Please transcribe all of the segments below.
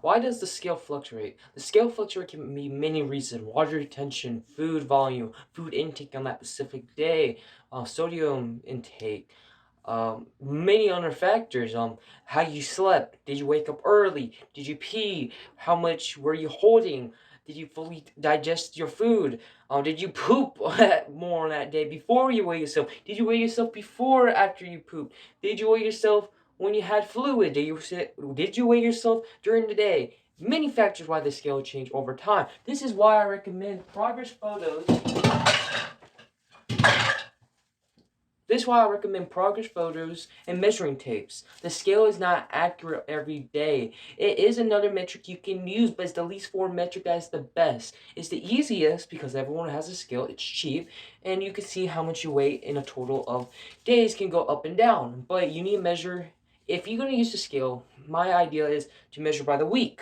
Why does the scale fluctuate? The scale fluctuate can be many reasons: water retention, food volume, food intake on that specific day, sodium intake, many other factors. How you slept. Did you wake up early? Did you pee? How much were you holding? Did you fully digest your food? Did you poop more on that day before you weigh yourself? Did you weigh yourself before or after you pooped? Did you weigh yourself when you had fluid? Did you weigh yourself during the day? Many factors why the scale change over time. This is why I recommend progress photos. This is why I recommend progress photos and measuring tapes. The scale is not accurate every day. It is another metric you can use, but it's the least form metric that's the best. It's the easiest because everyone has a scale. It's cheap, and you can see how much you weigh in a total of days can go up and down. But you need to measure. If you're going to use the scale, my idea is to measure by the week.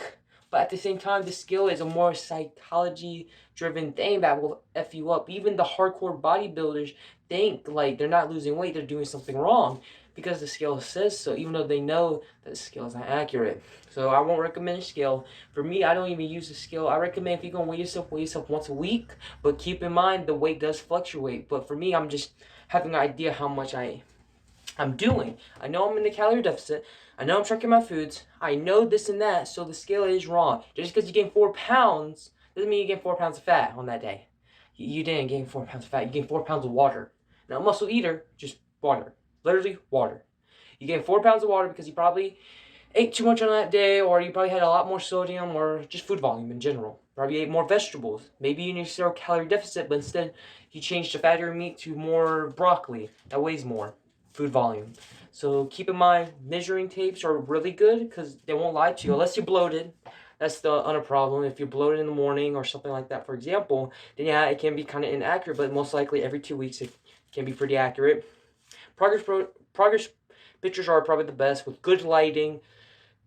But at the same time, the scale is a more psychology-driven thing that will F you up. Even the hardcore bodybuilders think like they're not losing weight, they're doing something wrong because the scale says so, even though they know that the scale is not accurate. So I won't recommend a scale. For me, I don't even use a scale. I recommend if you're going to weigh yourself once a week, but keep in mind the weight does fluctuate. But for me, I'm just having an idea how much I'm doing. I know I'm in the calorie deficit. I know I'm tracking my foods. I know this and that, so the scale is wrong. Just because you gain 4 pounds doesn't mean you gain 4 pounds of fat on that day. You didn't gain 4 pounds of fat. You gained 4 pounds of water. Not muscle eater, just water. Literally water. You gained 4 pounds of water because you probably ate too much on that day, or you probably had a lot more sodium, or just food volume in general. Probably ate more vegetables. Maybe you need to zero calorie deficit, but instead you changed the fattier meat to more broccoli. That weighs more. Food volume. So keep in mind, measuring tapes are really good because they won't lie to you unless you're bloated. That's the other problem. If you're bloated in the morning or something like that, for example, then yeah, it can be kind of inaccurate, but most likely every 2 weeks it can be pretty accurate. Progress pictures are probably the best with good lighting,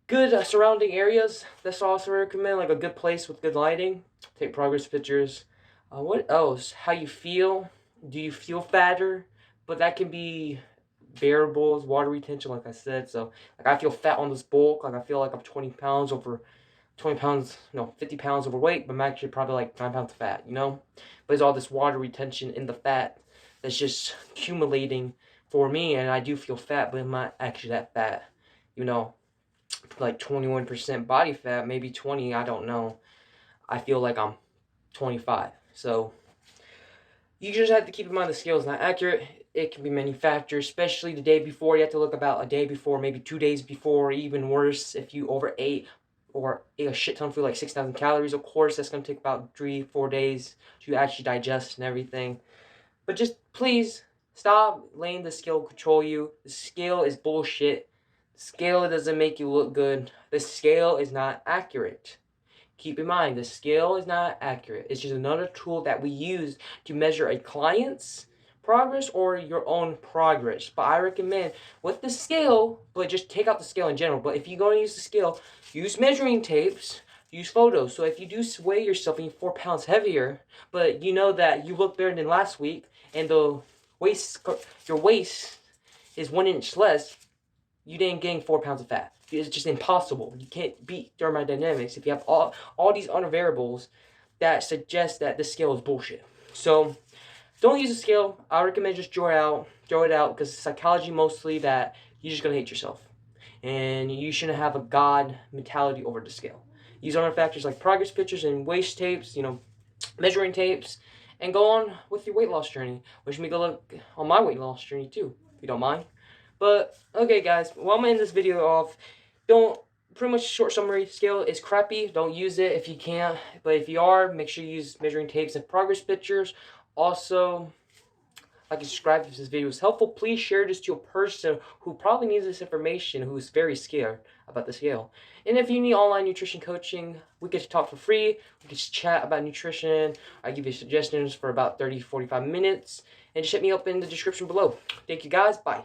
good surrounding areas. That's also recommend, like a good place with good lighting. Take progress pictures. What else? How you feel? Do you feel fatter? But that can be variables, water retention, like I said. So, like, I feel fat on this bulk. Like, I feel like I'm 20 pounds, 50 pounds overweight, but I'm actually probably like 9 pounds of fat, you know? But it's all this water retention in the fat that's just accumulating for me, and I do feel fat, but I'm not actually that fat, you know? Like 21% body fat, maybe 20, I don't know. I feel like I'm 25. So, you just have to keep in mind the scale is not accurate. It can be many factors, especially the day before. You have to look about a day before, maybe 2 days before, even worse if you overate or ate a shit ton of food, like 6,000 calories. Of course, that's going to take about 3-4 days to actually digest and everything. But just please stop letting the scale control you. The scale is bullshit. The scale doesn't make you look good. The scale is not accurate. Keep in mind, the scale is not accurate. It's just another tool that we use to measure a client's progress or your own progress. But I recommend with the scale, but just take out the scale in general. But if you're going to use the scale, use measuring tapes, use photos. So if you do weigh yourself and you're 4 pounds heavier, but you know that you look better than last week, and the your waist is 1 inch less, you didn't gain 4 pounds of fat. It's just impossible. You can't beat thermodynamics if you have all these other variables that suggest that the scale is bullshit. So don't use a scale. I recommend just throw it out because psychology mostly that you're just gonna hate yourself, and you shouldn't have a god mentality over the scale. Use other factors like progress pictures and waist tapes, measuring tapes, and go on with your weight loss journey. Wish me good luck on my weight loss journey too, if you don't mind. But, okay guys, well, I'm going to end this video off. Pretty much short summary, scale is crappy. Don't use it if you can't. But if you are, make sure you use measuring tapes and progress pictures. Also, like and subscribe if this video was helpful. Please share this to a person who probably needs this information, who's very scared about the scale. And if you need online nutrition coaching, we get to talk for free. We get to chat about nutrition. I give you suggestions for about 30-45 minutes. And just hit me up in the description below. Thank you guys. Bye.